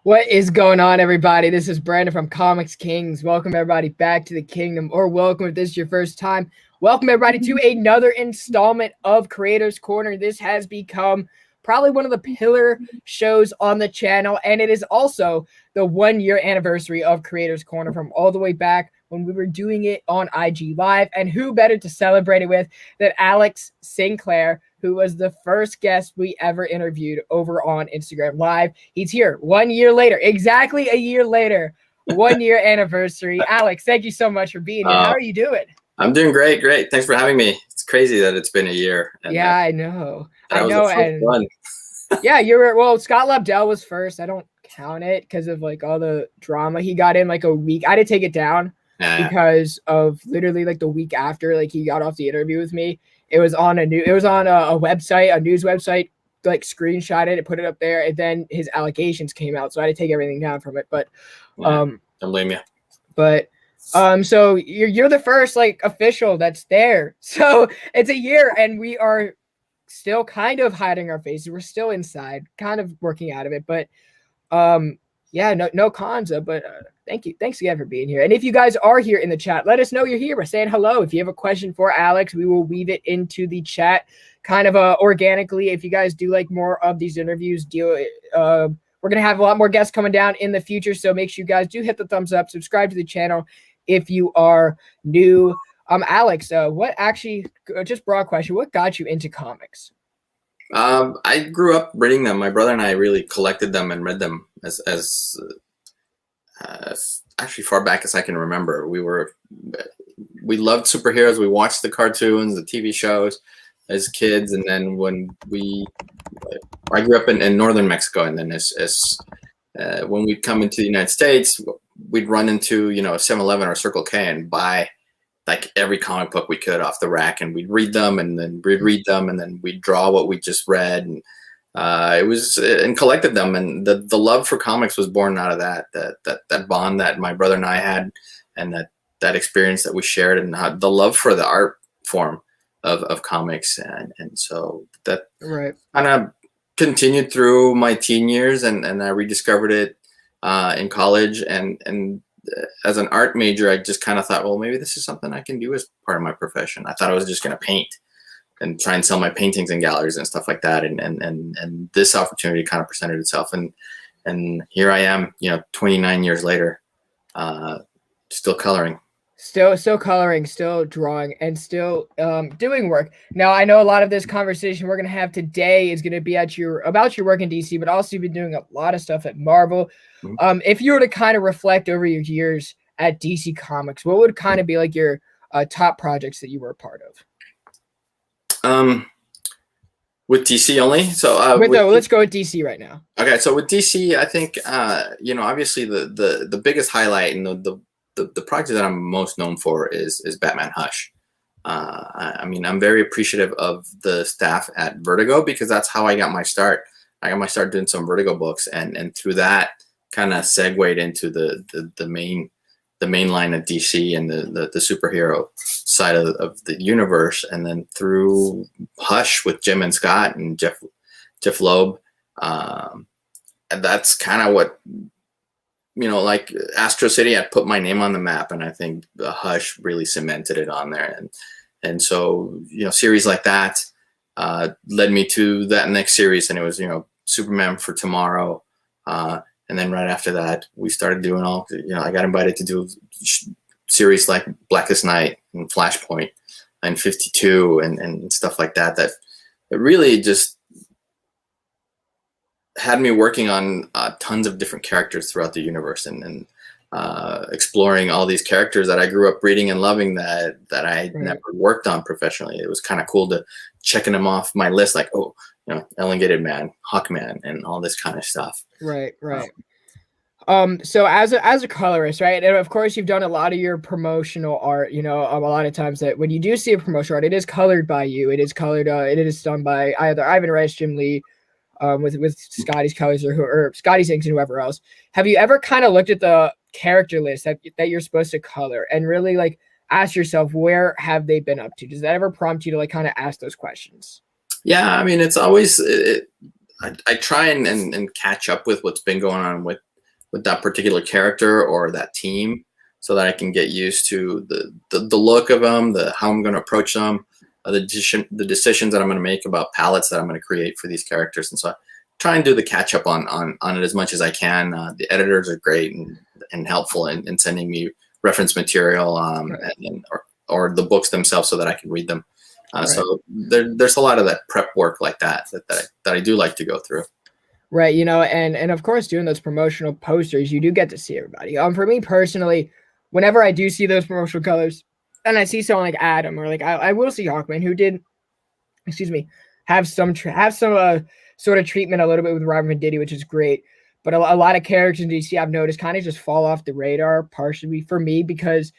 What is going on, everybody? This is Brandon from ComixKings. Welcome, everybody, back to the kingdom, or welcome if this is your first time. Welcome, everybody, to another installment of Creators Corner. This has become probably one of the pillar shows on the channel, and it is also the 1-year anniversary of Creators Corner from all the way back when we were doing it on IG Live. And who better to celebrate it with than Alex Sinclair, who was the first guest we ever interviewed over on Instagram Live. He's here 1 year later, exactly a year later, 1-year anniversary. Alex, thank you so much for being here. How are you doing? I'm doing great. Thanks for having me. It's crazy that it's been a year. And yeah, I know. I know. And one. Yeah, you were. Well, Scott Lobdell was first. I don't count it because of like all the drama he got in like a week. I had to take it down because of literally like the week after like he got off the interview with me. It was on a website, a news website, like screenshot it and put it up there, and then his allegations came out, so I had to take everything down from it. But don't blame you. But so you're the first like official that's there. So it's a year, and we are still kind of hiding our faces. We're still inside, kind of working out of it. But yeah, no cons, but thank you. Thanks again for being here. And if you guys are here in the chat, let us know you're here by saying hello. If you have a question for Alex, we will weave it into the chat kind of organically. If you guys do like more of these interviews, we're going to have a lot more guests coming down in the future. So make sure you guys do hit the thumbs up, subscribe to the channel if you are new. Alex, what actually, just broad question, what got you into comics? I grew up reading them. My brother and I really collected them and read them as actually far back as I can remember. We loved superheroes. We watched the cartoons, the TV shows as kids, and then I grew up in northern Mexico, and then when we'd come into the United States, we'd run into a 7-Eleven or Circle K and buy like every comic book we could off the rack, and we'd read them, and then we'd read them, and then we'd draw what we just read, and and collected them. And the love for comics was born out of that bond that my brother and I had, and that experience that we shared, and the love for the art form of comics, and so that kind of continued through my teen years, and I rediscovered it in college, and as an art major, I just kind of thought, well, maybe this is something I can do as part of my profession. I thought I was just going to paint and try and sell my paintings in galleries and stuff like that. And this opportunity kind of presented itself. And here I am, 29 years later, still coloring. Still coloring, still drawing, and still doing work. Now, I know a lot of this conversation we're going to have today is going to be about your work in DC, but also you've been doing a lot of stuff at Marvel. Mm-hmm. If you were to kind of reflect over your years at DC Comics, what would kind of be like your top projects that you were a part of? With DC only? So let's go with DC right now. Okay, so with DC, I think obviously the biggest highlight and the project that I'm most known for is Batman Hush. I mean, I'm very appreciative of the staff at Vertigo, because that's how I got my start. I got my start doing some Vertigo books, and through that kind of segued into the main line of DC and the superhero side of the universe, and then through Hush with Jim and Scott and Jeff Loeb, and that's kind of what, like Astro City, I put my name on the map, and I think the Hush really cemented it on there, and so series like that led me to that next series, and it was Superman for Tomorrow. And then right after that, we started doing I got invited to do series like Blackest Night and Flashpoint and 52 and stuff like that. That it really just had me working on tons of different characters throughout the universe, and exploring all these characters that I grew up reading and loving that I never worked on professionally. It was kind of cool to checking them off my list, like, Elongated Man, Hawkman, and all this kind of stuff. Right. So as a colorist, right, and of course you've done a lot of your promotional art. A lot of times that when you do see a promotional art, it is colored by you. It is colored. It is done by either Ivan Reis, Jim Lee, with Scotty's colors or Scotty's inks and whoever else. Have you ever kind of looked at the character list that you're supposed to color and really like ask yourself, where have they been up to? Does that ever prompt you to like kind of ask those questions? Yeah, I mean, it's always I try and catch up with what's been going on with with that particular character or that team, so that I can get used to the look of them, how I'm going to approach them, the decisions that I'm going to make about palettes that I'm going to create for these characters. And so I try and do the catch up on it as much as I can. The editors are great and helpful in sending me reference material or the books themselves so that I can read them. So there's a lot of that prep work like that I do like to go through. Right, and of course, doing those promotional posters, you do get to see everybody. For me personally, whenever I do see those promotional colors, and I see someone like Adam, or like I will see Hawkman, who did, have some sort of treatment a little bit with Robert Venditti, which is great. But a lot of characters in DC I've noticed kind of just fall off the radar, partially for me because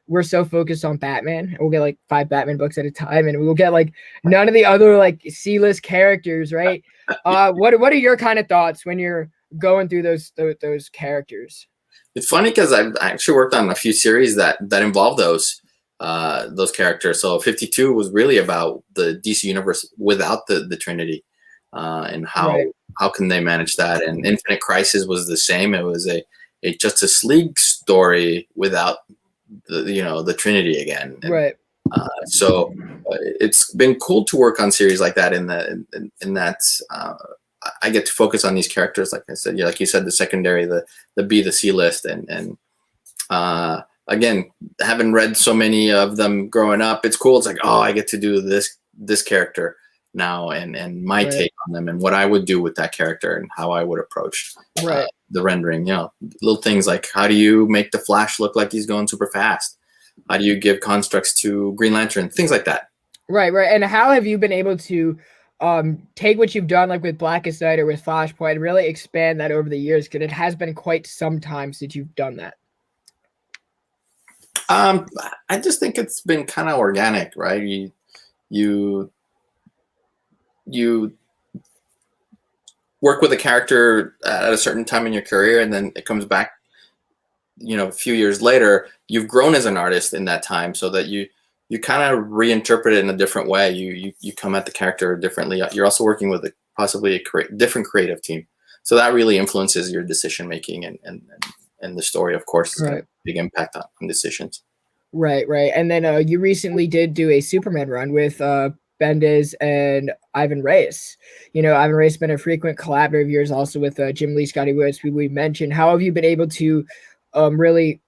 we're so focused on Batman. We'll get like 5 Batman books at a time, and we'll get like none of the other like C-list characters, right? What are your kind of thoughts when you're going through those characters? It's funny because I've actually worked on a few series that involve those characters. So 52 was really about the DC universe without the Trinity, and how can they manage that? And Infinite Crisis was the same. It was a Justice League story without the Trinity again. And, so it's been cool to work on series like that. In that I get to focus on these characters, like I said, like you said, the secondary, the B, the C list, and again, having read so many of them growing up, it's cool. It's like, oh, I get to do this character now, and my take on them, and what I would do with that character, and how I would approach the rendering. Little things like, how do you make the Flash look like he's going super fast? How do you give constructs to Green Lantern? Things like that. Right. And how have you been able to take what you've done, like with Blackest Night or with Flashpoint, and really expand that over the years? Because it has been quite some time since you've done that. I just think it's been kind of organic, right? You work with a character at a certain time in your career, and then it comes back, a few years later. You've grown as an artist in that time, so that you kind of reinterpret it in a different way. You come at the character differently. You're also working with possibly a different creative team, so that really influences your decision making and the story. Of course, has a big impact on decisions. Right. And then you recently did do a Superman run with Bendis and Ivan Reis. Ivan Reis has been a frequent collaborator of yours, also with Jim Lee, Scotty Woods, we mentioned. How have you been able to really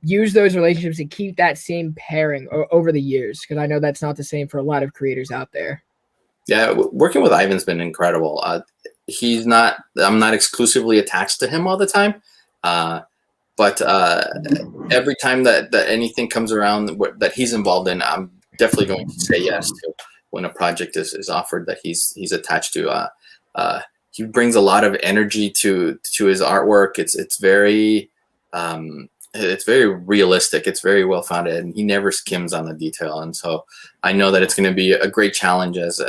use those relationships and keep that same pairing over the years? Because I know that's not the same for a lot of creators out there. Yeah, working with Ivan's been incredible. I'm not exclusively attached to him all the time, but every time that anything comes around that he's involved in, I'm definitely going to say yes to when a project is offered that he's attached to. He brings a lot of energy to his artwork. It's very realistic. It's very well founded, and he never skims on the detail. And so I know that it's going to be a great challenge as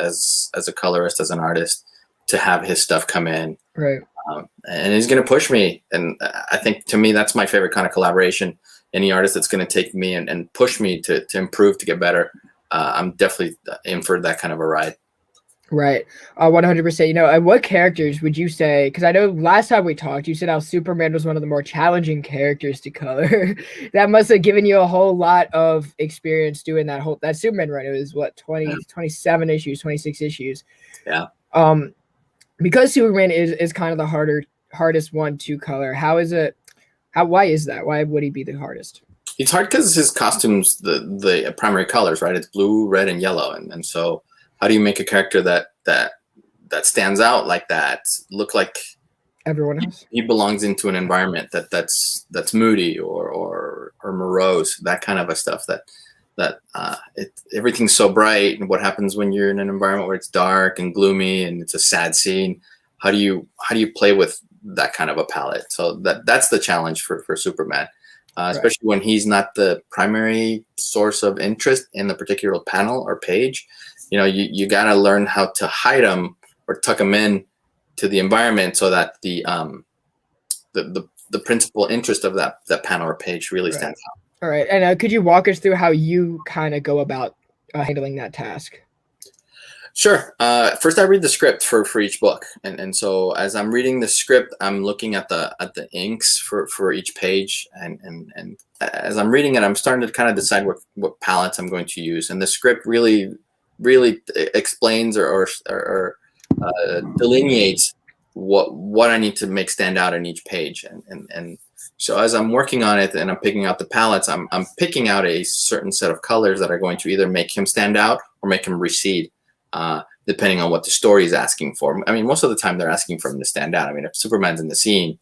a colorist, as an artist, to have his stuff come in. Right. And he's going to push me. And I think, to me, that's my favorite kind of collaboration. Any artist that's going to take me and push me to improve, to get better. I'm definitely in for that kind of a ride. Right. 100%. What characters would you say, because I know last time we talked, you said how Superman was one of the more challenging characters to color. That must have given you a whole lot of experience doing that Superman run. It was 27 issues, 26 issues. Yeah. Because Superman is kind of the hardest one to color. Why is that? Why would he be the hardest? It's hard because his costumes, the primary colors, right? It's blue, red, and yellow. And so how do you make a character that stands out like that, look like everyone else? He belongs into an environment that's moody or morose, that kind of a stuff. Everything's so bright, and what happens when you're in an environment where it's dark and gloomy and it's a sad scene? How do you play with that kind of a palette? So that's the challenge for Superman. Especially when he's not the primary source of interest in the particular panel or page. You got to learn how to hide them or tuck them in to the environment so that the principal interest of that panel or page really stands out. All right. And could you walk us through how you kind of go about handling that task? Sure. First, I read the script for each book, and so as I'm reading the script, I'm looking at the inks for each page, and as I'm reading it, I'm starting to kind of decide what palettes I'm going to use, and the script really explains or delineates what I need to make stand out in each page, and so as I'm working on it and I'm picking out the palettes, I'm picking out a certain set of colors that are going to either make him stand out or make him recede. Depending on what the story is asking for. I mean, most of the time they're asking for him to stand out. I mean, if Superman's in the scene,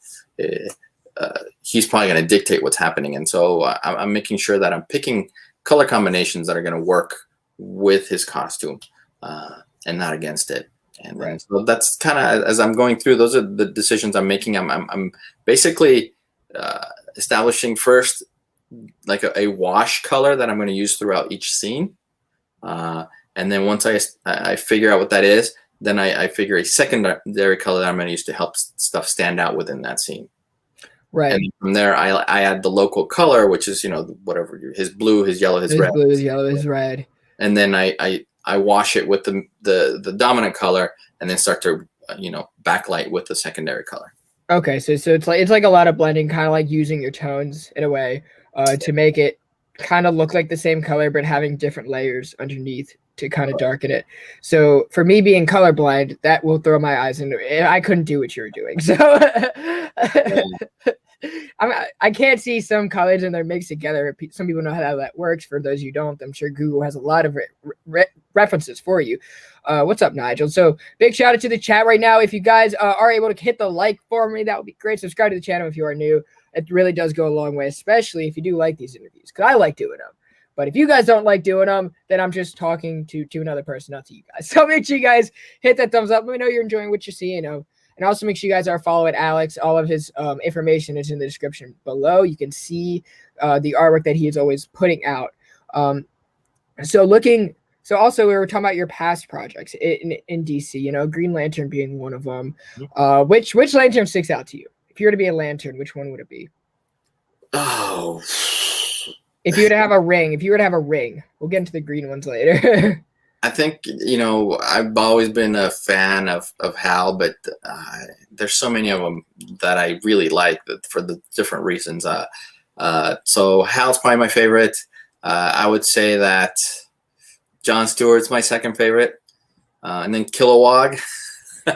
he's probably going to dictate what's happening. And so I'm making sure that I'm picking color combinations that are going to work with his costume and not against it. And so that's kind of, as I'm going through, those are the decisions I'm making. I'm basically establishing first like a wash color that I'm going to use throughout each scene. And then once I figure out what that is, then I figure a secondary color that I'm going to use to help stuff stand out within that scene. Right. And from there, I add the local color, which is, whatever, his blue, his yellow, his red. Blue, his yellow, his red. And then I wash it with the dominant color, and then start to backlight with the secondary color. Okay, so it's like a lot of blending, kind of like using your tones in a way to make it kind of look like the same color, but having different layers underneath to kind of darken it. So for me being colorblind, that will throw my eyes into it. I couldn't do what you were doing. So I can't see some colors and they're mixed together. Some people know how that works. For those who don't, I'm sure Google has a lot of references for you. What's up, Nigel? So big shout out to the chat right now. If you guys are able to hit the like for me, that would be great. Subscribe to the channel if you are new. It really does go a long way, especially if you do like these interviews, because I like doing them. But if you guys don't like doing them, then I'm just talking to another person, not to you guys. So make sure you guys hit that thumbs up. Let me know you're enjoying what you're seeing. And also make sure you guys are following Alex. All of his information is in the description below. You can see the artwork that he is always putting out. So also we were talking about your past projects in DC, Green Lantern being one of them. Which lantern sticks out to you? If you were to be a lantern, which one would it be? Oh. If you were to have a ring, we'll get into the green ones later. I think, I've always been a fan of Hal, but there's so many of them that I really like for the different reasons. So Hal's probably my favorite. I would say that John Stewart's my second favorite. And then Kilowog.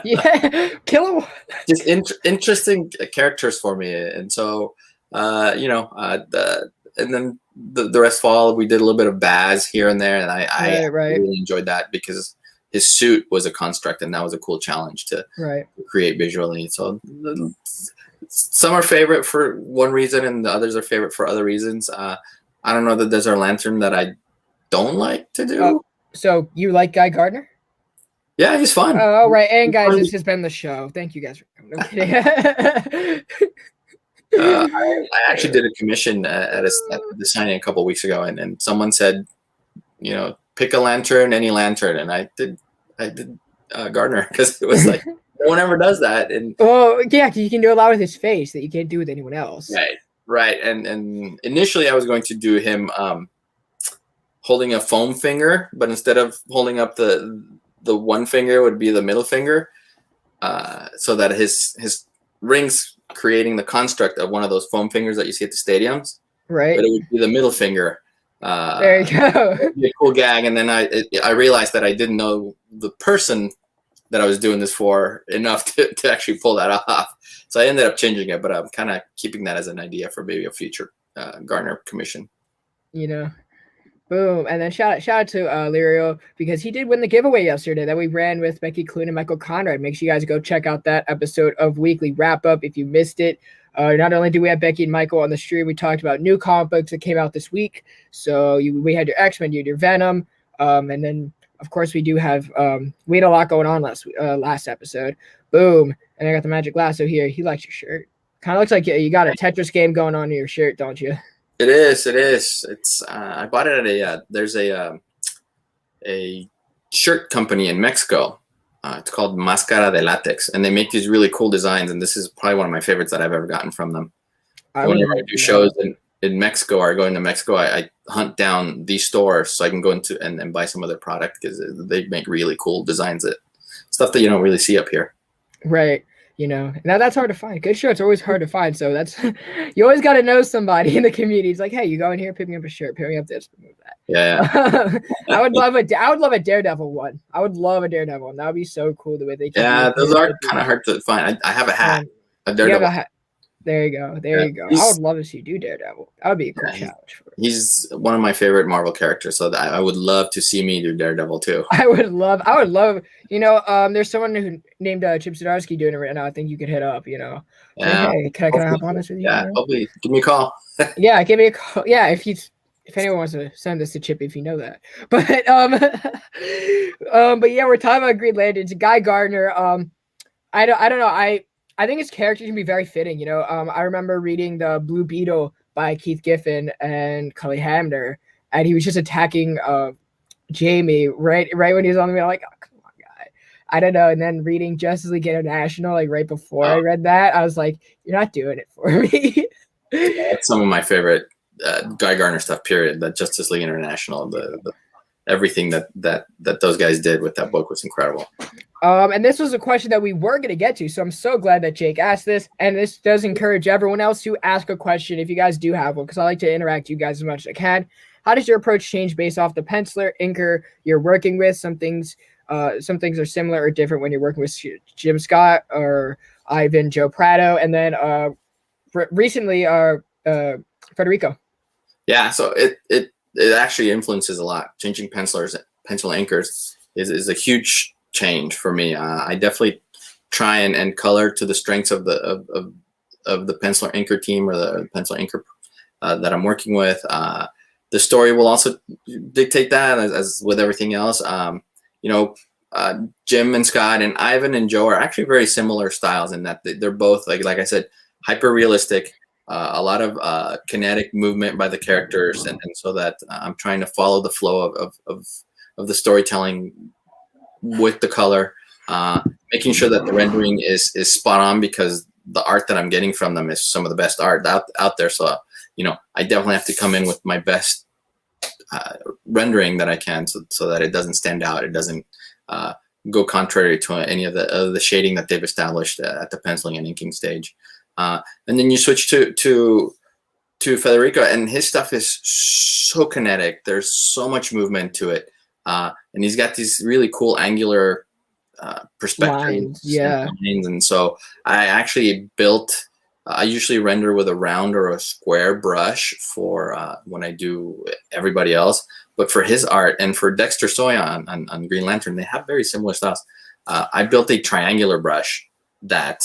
Yeah, Kilowog. Just interesting characters for me. And so, and then the rest fall. We did a little bit of Baz here and there, and I really enjoyed that because his suit was a construct, and that was a cool challenge to create visually. So some are favorite for one reason, and the others are favorite for other reasons. I don't know that there's a lantern that I don't like to do. So you like Guy Gardner? Yeah, he's fun. Oh, right. And guys, this has been the show. Thank you guys for coming. No kidding. I actually did a commission at the signing a couple of weeks ago, and someone said, pick a lantern, any lantern, and I did Gardner because it was like no one ever does that. And yeah, you can do a lot with his face that you can't do with anyone else. Right. And initially, I was going to do him holding a foam finger, but instead of holding up the one finger, would be the middle finger, so that his rings creating the construct of one of those foam fingers that you see at the stadiums. Right. But it would be the middle finger. There you go. It'd be a cool gag. And then I realized that I didn't know the person that I was doing this for enough to actually pull that off. So I ended up changing it, but I'm kind of keeping that as an idea for maybe a future Gardner commission. Boom. And then shout out to Lirio, because he did win the giveaway yesterday that we ran with Becky Clune and Michael Conrad. Make sure you guys go check out that episode of Weekly Wrap Up if you missed it. Not only do we have Becky and Michael on the stream, we talked about new comic books that came out this week. So we had your X-Men, you had your Venom, and then of course we do have we had a lot going on last episode. Boom. And I got the Magic Lasso here. He likes your shirt. Kind of looks like you got a Tetris game going on in your shirt, don't you? It is. It's I bought it at there's a shirt company in Mexico. It's called Máscara de Latex, and they make these really cool designs. And this is probably one of my favorites that I've ever gotten from them. Whenever I do shows in Mexico or going to Mexico, I hunt down these stores so I can go into and buy some of their product because they make really cool designs, that stuff that you don't really see up here. Right. Now that's hard to find. Good shirts are always hard to find. So that's you always got to know somebody in the community. It's like, hey, you go in here, pick me up a shirt, pick me up this, move that. Yeah. I would love a Daredevil one. I would love a Daredevil one. That would be so cool the way they. Yeah, those are kind of hard to find. I have a hat. A Daredevil. There you go. There you go. I would love to see you do Daredevil. That would be a cool challenge. He's one of my favorite Marvel characters, so I would love to see me do Daredevil too. I would love. There's someone who named Chip Zdarsky doing it right now. I think you could hit up. Yeah. Hey, can I hop on this with you? Yeah, hopefully, give me a call. Yeah, give me a call. Yeah, if anyone wants to send this to Chip, if you know that. But but yeah, we're talking about Green Lantern. It's Guy Gardner. I don't know. I think his character can be very fitting. I remember reading the Blue Beetle by Keith Giffen and Cully Hamner, and he was just attacking Jamie right when he was on the wheel. Like, oh, come on, guy. I don't know. And then reading Justice League International, like right before I read that, I was like, you're not doing it for me. That's some of my favorite Guy Gardner stuff. Period. That Justice League International, the everything that those guys did with that book was incredible. And this was a question that we were going to get to, so I'm so glad that Jake asked this, and this does encourage everyone else to ask a question if you guys do have one, because I like to interact with you guys as much as I can. How does your approach change based off the penciler, inker you're working with? Some things are similar or different when you're working with Jim Scott or Ivan Joe Prado, and then recently Federico. Yeah, so it actually influences a lot. Changing pencil inkers is a huge change for me. I definitely try and color to the strengths of the penciler inker team or the penciler inker that I'm working with. The story will also dictate that, as with everything else. Jim and Scott and Ivan and Joe are actually very similar styles in that they're both, like I said, hyper realistic. A lot of kinetic movement by the characters, and so that I'm trying to follow the flow of the storytelling with the color, making sure that the rendering is spot on, because the art that I'm getting from them is some of the best art out there. So, I definitely have to come in with my best rendering that I can, so that it doesn't stand out. It doesn't go contrary to any of the shading that they've established at the penciling and inking stage. And then you switch to Federico, and his stuff is so kinetic. There's so much movement to it. And he's got these really cool angular perspectives. And so I actually I usually render with a round or a square brush for when I do everybody else. But for his art and for Dexter Soya on Green Lantern, they have very similar styles. I built a triangular brush that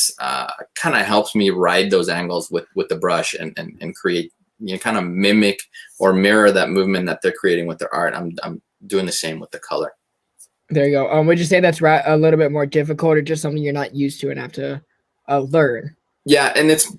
kind of helps me ride those angles with the brush and create, kind of mimic or mirror that movement that they're creating with their art. I'm doing the same with the color. There you go. Would you say that's a little bit more difficult, or just something you're not used to and have to learn? Yeah, and it's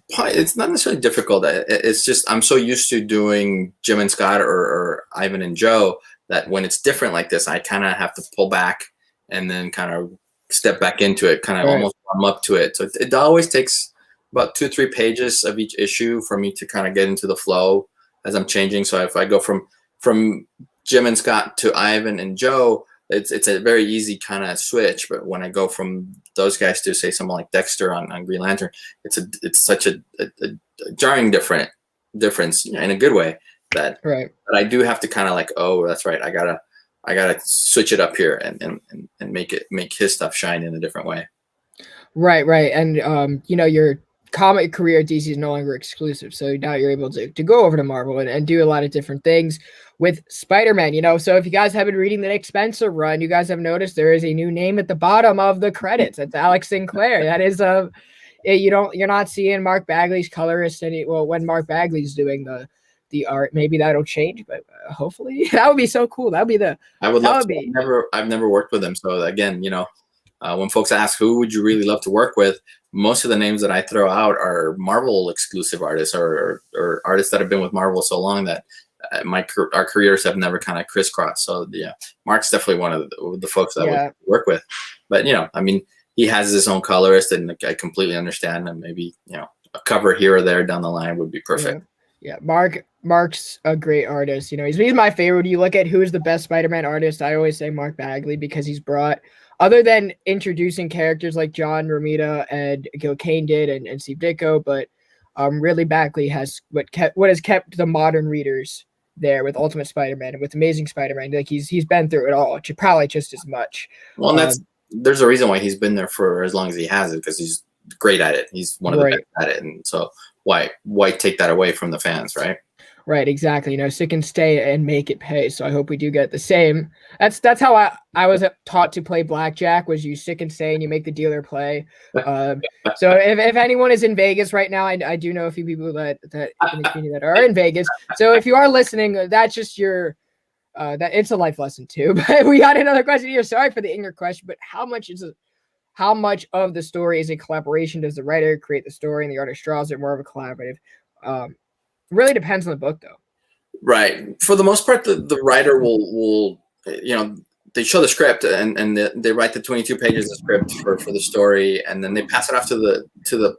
not necessarily difficult. It's just I'm so used to doing Jim and Scott or Ivan and Joe that when it's different like this, I kind of have to pull back and then kind of step back into it, kind of almost warm up to it. So it always takes about 2-3 pages of each issue for me to kind of get into the flow as I'm changing. So if I go from Jim and Scott to Ivan and Joe, it's a very easy kind of switch. But when I go from those guys to, say, someone like Dexter on Green Lantern, it's such a jarring difference in a good way that I do have to kind of like, oh, that's right, I gotta switch it up here and make his stuff shine in a different way. Right. And your comic career at DC is no longer exclusive, so now you're able to go over to Marvel and do a lot of different things with Spider-Man. So if you guys have been reading the Nick Spencer run, you guys have noticed there is a new name at the bottom of the credits. It's Alex Sinclair. That is you're not seeing Mark Bagley's colorist when Mark Bagley's doing the art. Maybe that'll change, but hopefully that would be so cool. I would love to. I've never worked with him, so again, when folks ask who would you really love to work with, most of the names that I throw out are Marvel exclusive artists or artists that have been with Marvel so long that our careers have never kind of crisscrossed. So yeah, Mark's definitely one of the folks that I would work with. But he has his own colorist, and I completely understand. And maybe a cover here or there down the line would be perfect. Yeah, Mark's a great artist. You know, he's my favorite. You look at who's the best Spider-Man artist, I always say Mark Bagley, because he's brought, other than introducing characters like John Romita and Gil Kane did, and Steve Ditko, but really Bagley has what has kept the modern readers there with Ultimate Spider-Man and with Amazing Spider-Man. Like he's been through it all, probably just as much. Well, and there's a reason why he's been there for as long as he has, because he's great at it. He's one of the best at it, and so why take that away from the fans, right? Right, exactly. You know, stick and stay and make it pay. So I hope we do get the same. That's how I was taught to play blackjack, was you stick and stay and you make the dealer play. So if anyone is in Vegas right now, I do know a few people that in the community that are in Vegas. So if you are listening, that's just your that it's a life lesson too. But we got another question here. Sorry for the ignorant question, but how much of the story is a collaboration? Does the writer create the story and the artist draws it, more of a collaborative? Really depends on the book, though. Right. For the most part, the writer will they show the script and they write the 22 pages of script for the story, and then they pass it off to the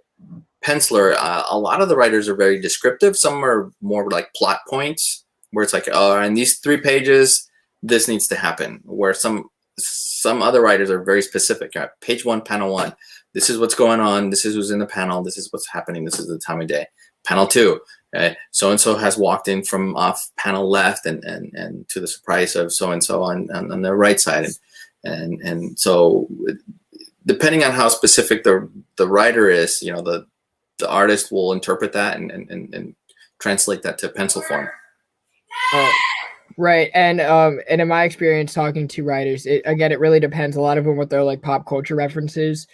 penciler. A lot of the writers are very descriptive. Some are more like plot points, where it's like, oh, in these 3 pages, this needs to happen. Where some other writers are very specific. Page 1, panel 1. This is what's going on. This is who's in the panel. This is what's happening. This is the time of day. Panel 2. So and so has walked in from off panel left, and to the surprise of so and so on the right side, and so depending on how specific the writer is, the artist will interpret that and translate that to pencil form. Right, and in my experience talking to writers, it really depends. A lot of them with their like pop culture references.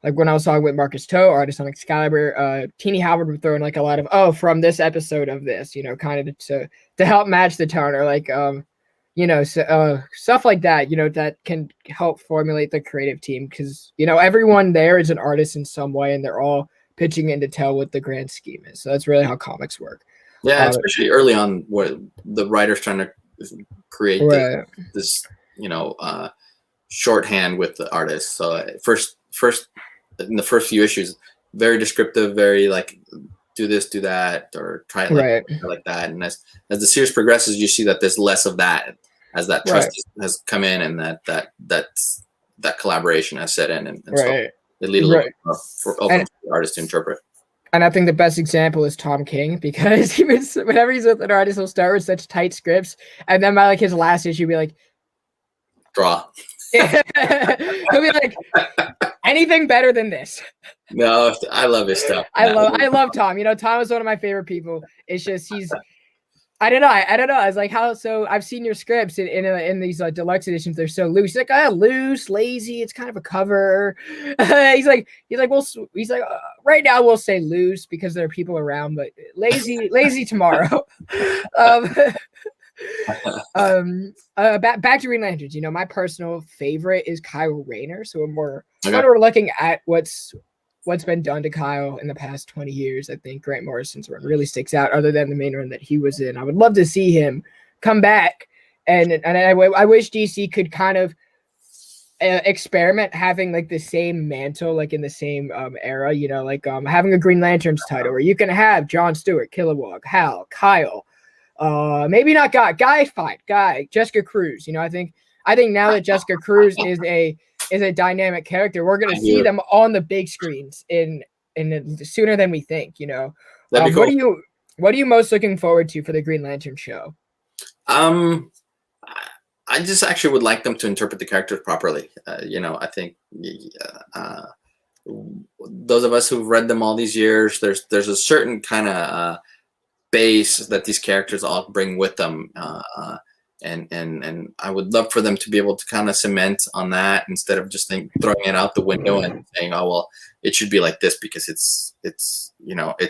Like when I was talking with Marcus Toe, artist on Excalibur, Teeny Howard would throw in like a lot of from this episode of this, kind of to help match the tone, or like stuff like that, that can help formulate the creative team, because everyone there is an artist in some way, and they're all pitching in to tell what the grand scheme is. So that's really how comics work. Yeah, especially early on, where the writer's trying to create this shorthand with the artist. So first. In the first few issues, very descriptive, very like do this, do that, or try it like that. And as the series progresses, you see that there's less of that, as that trust has come in, and that collaboration has set in, and so it leads a little bit more for the artist to interpret. And I think the best example is Tom King, because whenever he's with an artist, he'll start with such tight scripts, and then by like his last issue, be like, draw. He'll be like, anything better than this? No, I love his stuff. I love Tom. Tom is one of my favorite people. It's just I don't know. I was like, how? So I've seen your scripts in these deluxe editions. They're so loose. He's like, loose, lazy. It's kind of a cover. he's like, well, right now we'll say loose because there are people around, but lazy tomorrow. Back to Green Lanterns. My personal favorite is Kyle Rayner. So we're looking at what's been done to Kyle in the past 20 years. I think Grant Morrison's run really sticks out, other than the main run that he was in. I would love to see him come back, and I wish DC could kind of experiment having like the same mantle, like in the same era. Having a Green Lanterns title where you can have John Stewart, Kilowog, Hal, Kyle. Maybe not Guy, fine. Guy, Jessica Cruz. I think now that Jessica Cruz is a dynamic character, we're gonna see them on the big screens in sooner than we think. Cool. What are you most looking forward to for the Green Lantern show? I just actually would like them to interpret the characters properly. I think those of us who've read them all these years, there's a certain kind of base that these characters all bring with them, and I would love for them to be able to kind of cement on that, instead of just throwing it out the window and saying, oh well, it should be like this because it's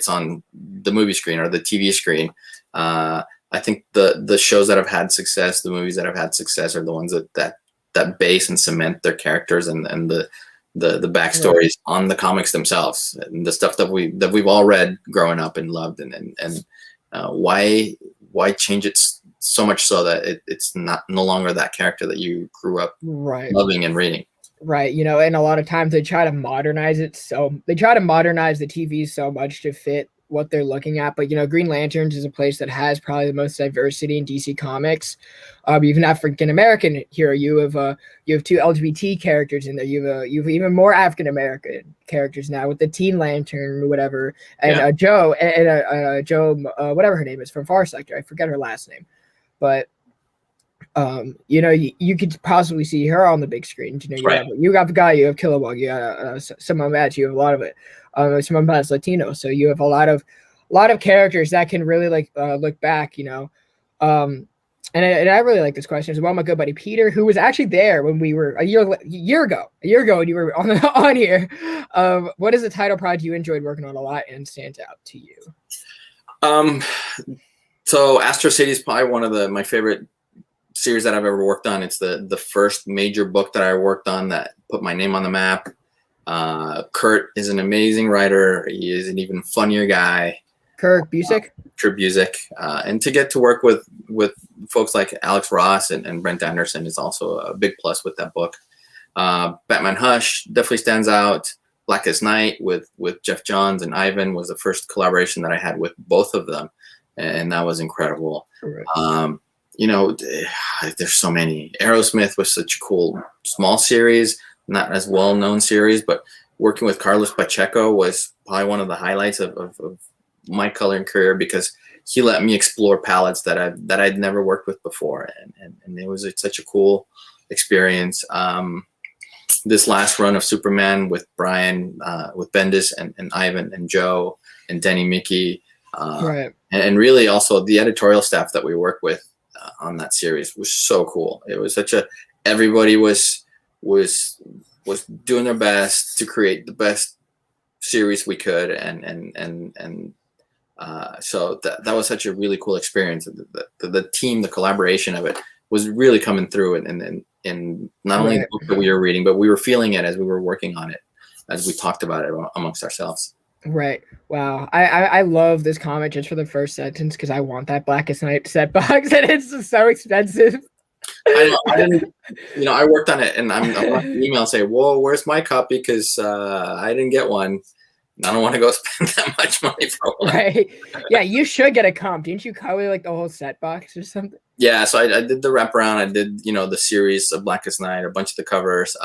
on the movie screen or the TV screen. I think the shows that have had success, the movies that have had success, are the ones that base and cement their characters and the backstories on the comics themselves, and the stuff that we've all read growing up and loved, and why change it so much so that it's no longer that character that you grew up loving and reading. Right. And a lot of times they try to modernize it. So they try to modernize the TV so much to fit what they're looking at. But Green Lanterns is a place that has probably the most diversity in DC Comics. You have an African American hero. You have two LGBT characters in there. You have even more African American characters now with the Teen Lantern or whatever, and Joe and Joe whatever her name is from Far Sector. I forget her last name, but you could possibly see her on the big screen. You got the guy, you have Kilowog, you got someone that's you have a lot of it. Someone that's Latino, so you have a lot of characters that can really look back. And I really like this question as well. My good buddy Peter, who was actually there when we were a year ago when you were on here. What is the title project you enjoyed working on a lot and stands out to you? So Astro City is probably one of my favorite series that I've ever worked on. It's the first major book that I worked on that put my name on the map. Kurt is an amazing writer. He is an even funnier guy. Kurt Busiek. And to get to work with folks like Alex Ross and Brent Anderson is also a big plus with that book. Batman Hush definitely stands out. Blackest Night with Jeff Johns and Ivan was the first collaboration that I had with both of them, and that was incredible. Right. There's so many. Aerosmith was such a cool small series, not as well known series, but working with Carlos Pacheco was probably one of the highlights of my coloring career, because he let me explore palettes that I'd never worked with before, and it was such a cool experience. This last run of Superman with Brian, with Bendis and Ivan and Joe and Denny Mickey, right, and really also the editorial staff that we worked with on that series was so cool. It was everybody was doing their best to create the best series we could, so that was such a really cool experience. The team, the collaboration of it was really coming through, and not only the book that we were reading, but we were feeling it as we were working on it, as we talked about it amongst ourselves. Right. Wow. I love this comic just for the first sentence, because I want that Blackest Night set box, and it's so expensive. I worked on it, and I'm on an email say, "Whoa, where's my copy?" Because I didn't get one. I don't want to go spend that much money for one. Right. Yeah, you should get a comp. Didn't you color the whole set box or something? Yeah, so I did the wraparound. I did, the series of Blackest Night, a bunch of the covers.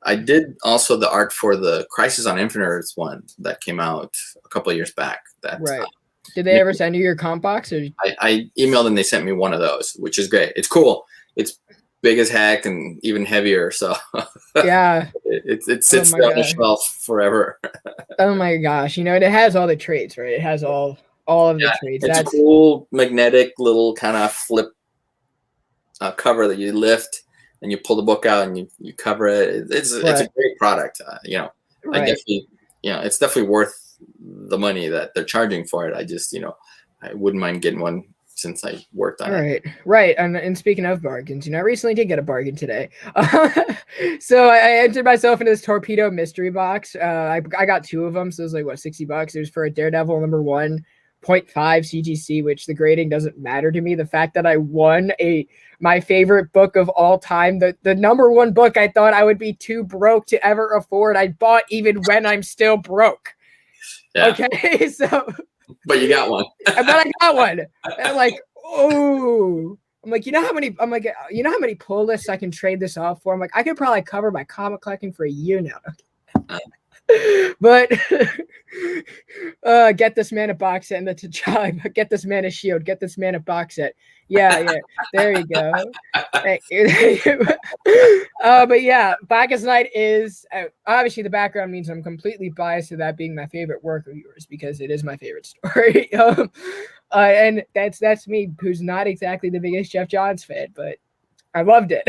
I did also the art for the Crisis on Infinite Earths one that came out a couple of years back. Right. Did they ever send you your comp box? Or? I emailed and they sent me one of those, which is great. It's cool. It's big as heck and even heavier. So yeah, it sits there on the shelf forever. Oh my gosh. It has all the traits, right? It has all of the traits. It's a cool magnetic little kind of flip cover that you lift and you pull the book out and you cover it. It's a great product. I definitely, it's definitely worth the money that they're charging for it. I just, I wouldn't mind getting one since I worked on it. Right. And speaking of bargains, I recently did get a bargain today. So I entered myself into this Torpedo mystery box. I got two of them. So it was $60. It was for a Daredevil number 1.5 CGC, which the grading doesn't matter to me. The fact that I won my favorite book of all time, the number 1 book I thought I would be too broke to ever afford, I bought even when I'm still broke. Yeah. Okay, so... But you got one. But I got one. And I'm oh. I'm you know how many pull lists I can trade this off for? I'm I could probably cover my comic collecting for a year now. But get this man a box set and the T'Challa. Get this man a shield. Get this man a box set. Yeah. There you go. But yeah, Blackest Night is obviously the background means I'm completely biased to that being my favorite work of yours, because it is my favorite story. And that's me, who's not exactly the biggest Jeff Johns fan, but I loved it.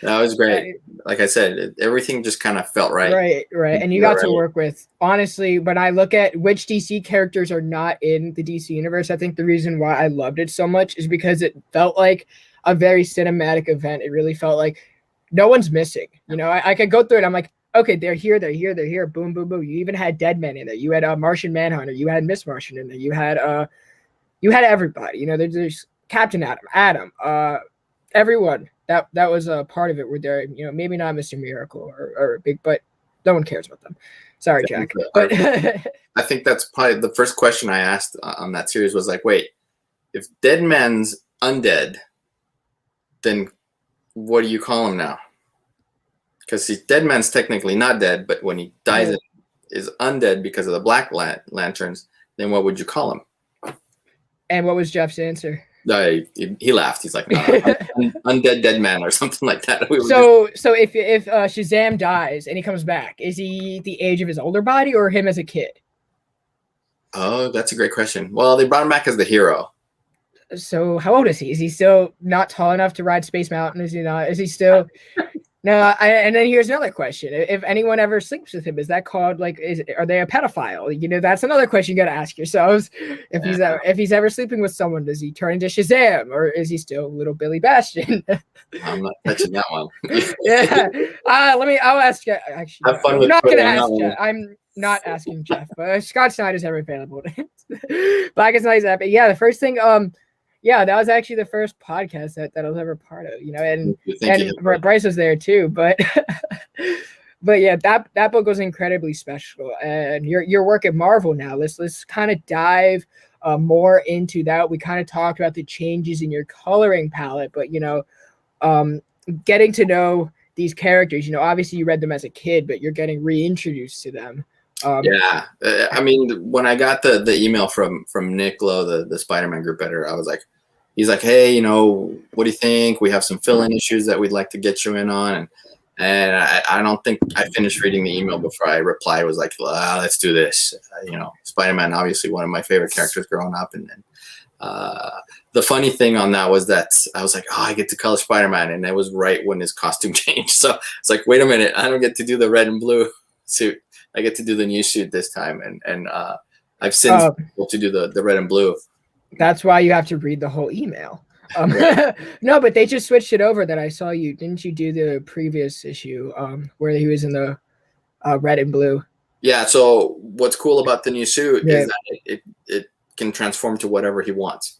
That was great. Like I said, everything just kind of felt right. Right. And you got to work with, honestly, when I look at which DC characters are not in the DC universe, I think the reason why I loved it so much is because it felt like a very cinematic event. It really felt like no one's missing. I could go through it. I'm okay, they're here. Boom, boom, boom. You even had Deadman in there. You had Martian Manhunter. You had Miss Martian in there. You had everybody. There's Captain Adam, everyone. That was a part of it where they're, maybe not Mr. Miracle or big, but no one cares about them. Sorry, Jack. But I think that's probably the first question I asked on that series was like, wait, if Dead Man's undead, then what do you call him now? Because Dead Man's technically not dead, but when he dies, it is undead because of the Black Lanterns. Then what would you call him? And what was Jeff's answer? He laughed. He's like, no, undead dead man or something like that. So if Shazam dies and he comes back, is he the age of his older body or him as a kid? Oh, that's a great question. Well, they brought him back as the hero. So how old is he? Is he still not tall enough to ride Space Mountain? Is he not? Is he still? No. And then here's another question: if anyone ever sleeps with him, is that called like? Are they a pedophile? You know, that's another question you got to ask yourselves. If he's ever sleeping with someone, does he turn into Shazam or is he still little Billy Bastion? I'm not touching that one. Yeah. I'll ask you. Actually, have fun I'm with not going to ask one. Jeff. I'm not asking Jeff, but Scott Snyder's ever available. Blackest Night epic. Yeah, the first thing. Yeah, that was actually the first podcast that I was ever part of. You know, and Bryce was there too. But but yeah, that book was incredibly special. And your work at Marvel now. Let's kind of dive more into that. We kind of talked about the changes in your coloring palette, but you know, getting to know these characters, you know, obviously you read them as a kid, but you're getting reintroduced to them. Yeah, I mean, when I got the email from Nick Lowe, the Spider-Man group editor, I was like, he's like, hey, you know, what do you think? We have some fill-in issues that we'd like to get you in on, and I don't think I finished reading the email before I replied. Was like, let's do this. You know, Spider-Man, obviously one of my favorite characters growing up, and the funny thing on that was that I was like, oh, I get to color Spider-Man, and that was right when his costume changed. So it's like, wait a minute, I don't get to do the red and blue suit. I get to do the new suit this time, and I've since been able to do the red and blue. That's why you have to read the whole email. No, but they just switched it over. That I saw you. Didn't you do the previous issue where he was in the red and blue? Yeah. So what's cool about the new suit is that it can transform to whatever he wants.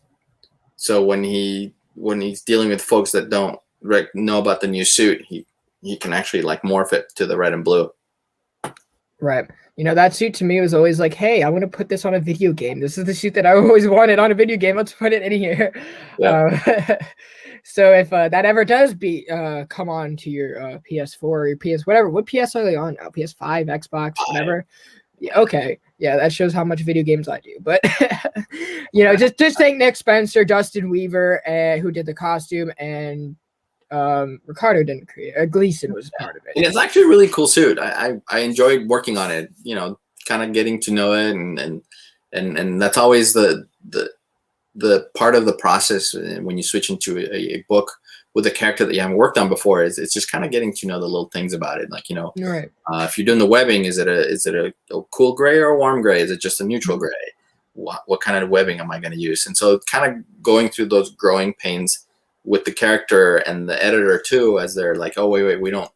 So when he's dealing with folks that don't know about the new suit, he can actually like morph it to the red and blue. Right. You know, that suit to me was always like, hey, I want to put this on a video game. This is the suit that I always wanted on a video game. Let's put it in here. Yeah. So if that ever does come on to your PS4 or your PS, whatever, what PS are they on now? PS5, Xbox, whatever. Yeah, okay. Yeah, that shows how much video games I do. But, you know, just thank Nick Spencer, Dustin Weaver, who did the costume, and Ricardo didn't create it. Gleason was part of it. And it's actually a really cool suit. I enjoyed working on it, you know, kind of getting to know it, and that's always the part of the process when you switch into a book with a character that you haven't worked on before. Is it's just kind of getting to know the little things about it, like, you know, right. If you're doing the webbing, is it a cool gray or a warm gray? Is it just a neutral gray? What kind of webbing am I going to use? And so kind of going through those growing pains with the character and the editor too, as they're like, oh wait, we don't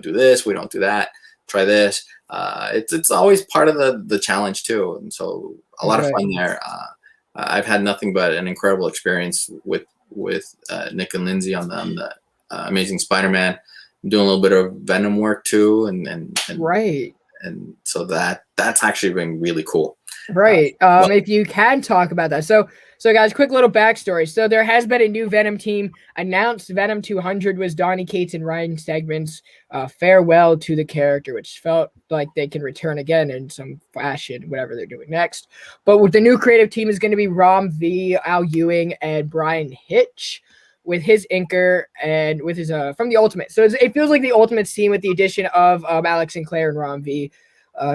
do this, we don't do that, try this. It's always part of the challenge too, and so a lot of fun there. I've had nothing but an incredible experience with Nick and Lindsay on the Amazing Spider-Man. I'm doing a little bit of Venom work too, and right. And so that's actually been really cool. Right. If you can talk about that. So guys, quick little backstory. So there has been a new Venom team announced. Venom 200 was Donny Cates and Ryan Stegman's farewell to the character, which felt like they can return again in some fashion, whatever they're doing next. But with the new creative team is going to be Rom V, Al Ewing, and Brian Hitch, with his inker and with his from the Ultimate. So it feels like the Ultimate team with the addition of Alex Sinclair and Rom V.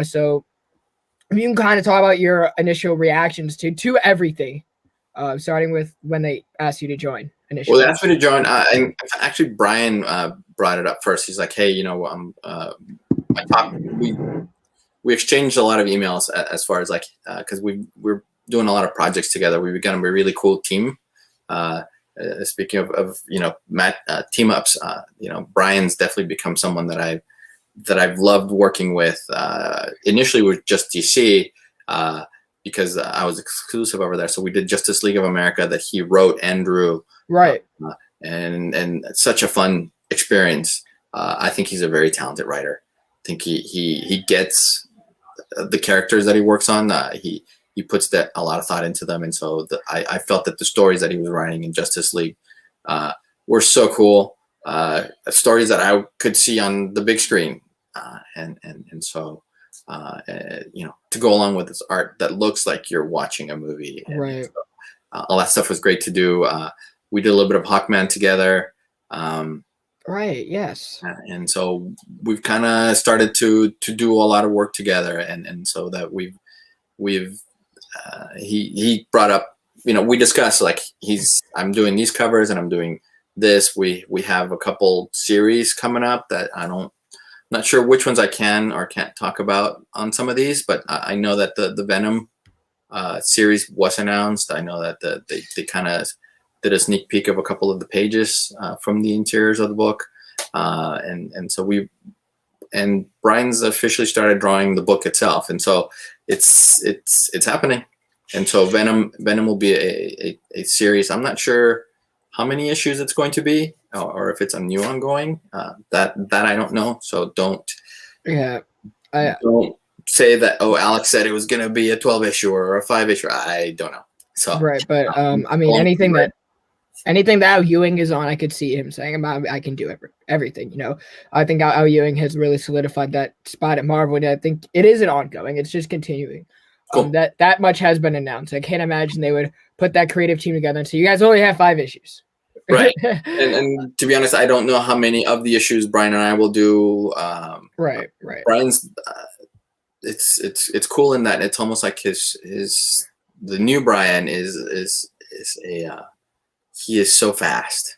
So you can kind of talk about your initial reactions to everything, starting with when they asked you to join initially. Well, they asked me to join, and actually Brian brought it up first. He's like, hey, you know, we exchanged a lot of emails as far as like, because we're doing a lot of projects together. We've become a really cool team. Speaking of you know, Matt team ups, you know, Brian's definitely become someone that I've loved working with. Initially with just DC, because I was exclusive over there. So we did Justice League of America that he wrote and drew. Right. And such a fun experience. I think he's a very talented writer. I think he gets the characters that he works on. He puts that a lot of thought into them, and so I felt that the stories that he was writing in Justice League were so cool. Stories that I could see on the big screen, and so to go along with this art that looks like you're watching a movie. Right. So, all that stuff was great to do. We did a little bit of Hawkman together. Right. Yes. And so we've kind of started to do a lot of work together, and so that he brought up, we discussed, like, I'm doing these covers and I'm doing this. We have a couple series coming up that not sure which ones I can or can't talk about on some of these, but I know that the Venom series was announced. I know that they kind of did a sneak peek of a couple of the pages from the interiors of the book, and so Brian's officially started drawing the book itself, and so it's happening. And so Venom will be a series. I'm not sure how many issues it's going to be, or if it's a new ongoing. That I don't know. So don't say that. Oh, Alex said it was going to be a 12 issue or a 5 issue. I don't know. So right, but I mean, anything that Al Ewing is on, I could see him saying, I can do everything. I think Al Ewing has really solidified that spot at Marvel, and I think it isn't ongoing. It's just continuing. Cool. That much has been announced. I can't imagine they would put that creative team together and say, you guys only have 5 issues. Right. and to be honest, I don't know how many of the issues Brian and I will do. Right. Brian's it's cool in that it's almost like the new Brian is he is so fast.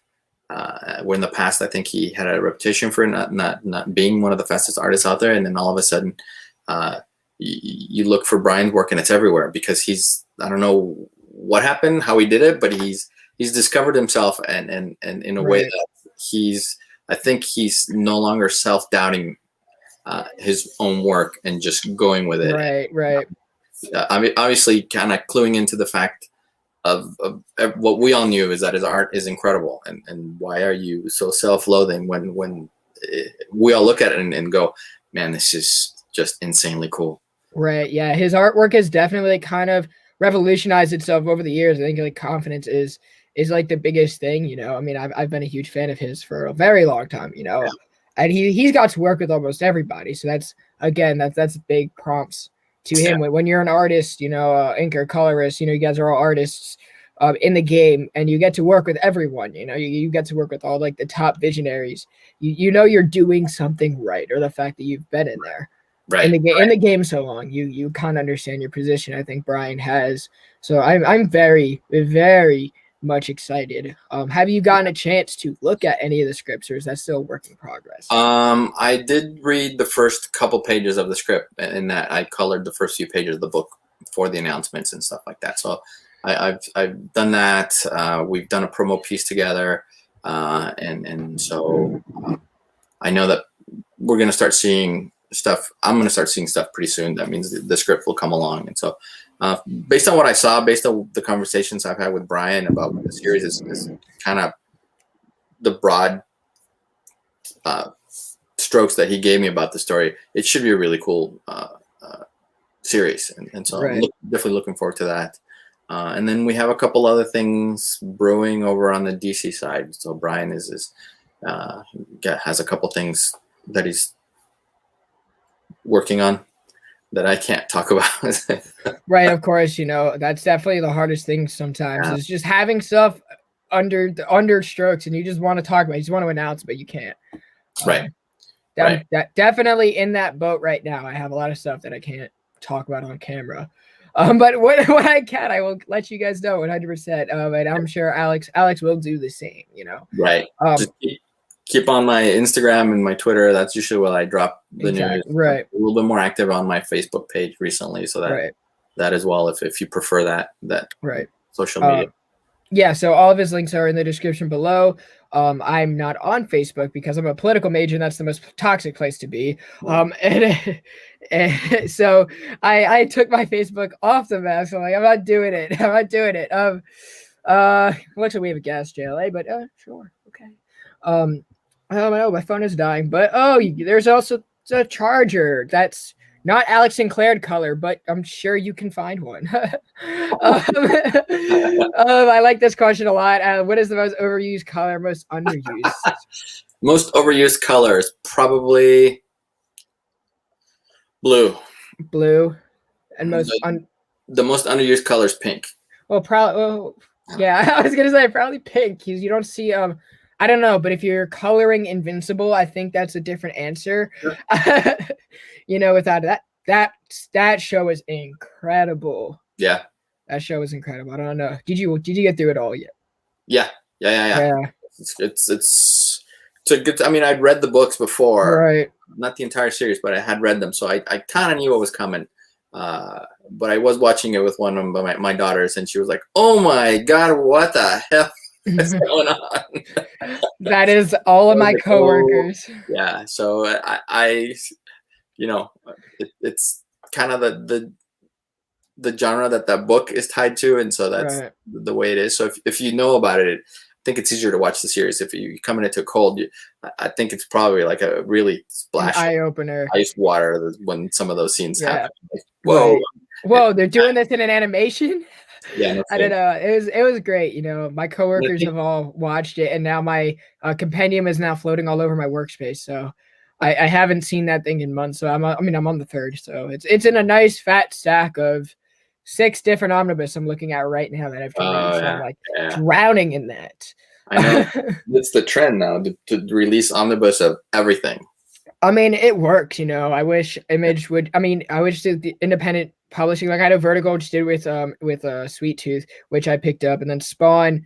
Where in the past, I think he had a reputation for not being one of the fastest artists out there, and then all of a sudden, you look for Brian's work and it's everywhere, because I don't know what happened, how he did it, but he's discovered himself, and in a way that I think he's no longer self-doubting his own work and just going with it. Right. I mean, obviously, kind of cluing into the fact of what we all knew, is that his art is incredible, and why are you so self-loathing when we all look at it and go, man, this is just insanely cool. Right. Yeah, his artwork has definitely kind of revolutionized itself over the years. I think like confidence is like the biggest thing. I mean, I've been a huge fan of his for a very long time. Yeah. And he's got to work with almost everybody. So that's big prompts to him. When you're an artist, inker, colorist, you guys are all artists in the game, and you get to work with everyone. You get to work with all like the top visionaries. You're doing something right, or the fact that you've been in there. Right. In the game so long, you kind of understand your position. I think Brian has. So I'm very, very much excited. Have you gotten a chance to look at any of the scripts, or is that still a work in progress? I did read the first couple pages of the script, and that I colored the first few pages of the book for the announcements and stuff like that. So I've done that. We've done a promo piece together, and so I know that we're going to start seeing stuff. I'm going to start seeing stuff pretty soon. That means the script will come along, and so based on what I saw, based on the conversations I've had with Brian about what the series is kind of the broad strokes that he gave me about the story, it should be a really cool series, and so I'm definitely looking forward to that. And then we have a couple other things brewing over on the DC side. So Brian has a couple things that he's working on that I can't talk about. Right, of course. That's definitely the hardest thing sometimes, is just having stuff under strokes, and you just want to talk about it, you just want to announce, but you can't. Right. Definitely in that boat right now. I have a lot of stuff that I can't talk about on camera. But what I can, I will let you guys know 100%. And I'm sure Alex will do the same, Right. Just keep on my Instagram and my Twitter. That's usually where I drop the news. Right. I'm a little bit more active on my Facebook page recently, so that as well, if you prefer that social media. Yeah, so all of his links are in the description below. I'm not on Facebook because I'm a political major, and that's the most toxic place to be. And so I took my Facebook off the map. So I'm not doing it. Looks like we have a gas JLA, but sure, okay. Oh, my phone is dying, but there's also a charger that's Not Alex Sinclair color, but I'm sure you can find one. I like this question a lot. What is the most overused color, most underused? Most overused colors, probably blue. Blue. And The most underused color is pink. Well, probably. Well, yeah, I was gonna say probably pink because you don't see. I don't know, but if you're coloring Invincible, I think that's a different answer. Sure. Without that show is incredible. Yeah, that show is incredible. I don't know. Did you get through it all yet? Yeah. It's a good. I mean, I'd read the books before, right? Not the entire series, but I had read them, so I kind of knew what was coming. But I was watching it with one of my daughters, and she was like, "Oh my god, what the hell is going on?" That is all of my coworkers. Oh, yeah, so I it's kind of the genre that book is tied to, and so that's right. The way it is. So if you know about it, I think it's easier to watch the series. If you come into it cold, I think it's probably like a really splash eye opener, ice water when some of those scenes happen. Like, whoa, right. Whoa! They're doing this in an animation. Yeah, no, I don't know. It was great. My coworkers have all watched it, and now my compendium is now floating all over my workspace. So I haven't seen that thing in months. So I'm on the third. So it's in a nice fat stack of 6 different omnibus I'm looking at right now that I've read. So I'm like drowning in that. I know. It's the trend now to release omnibus of everything. I mean, it works, I wish Image would. I wish the independent publishing, like I know Vertigo just did with Sweet Tooth, which I picked up, and then Spawn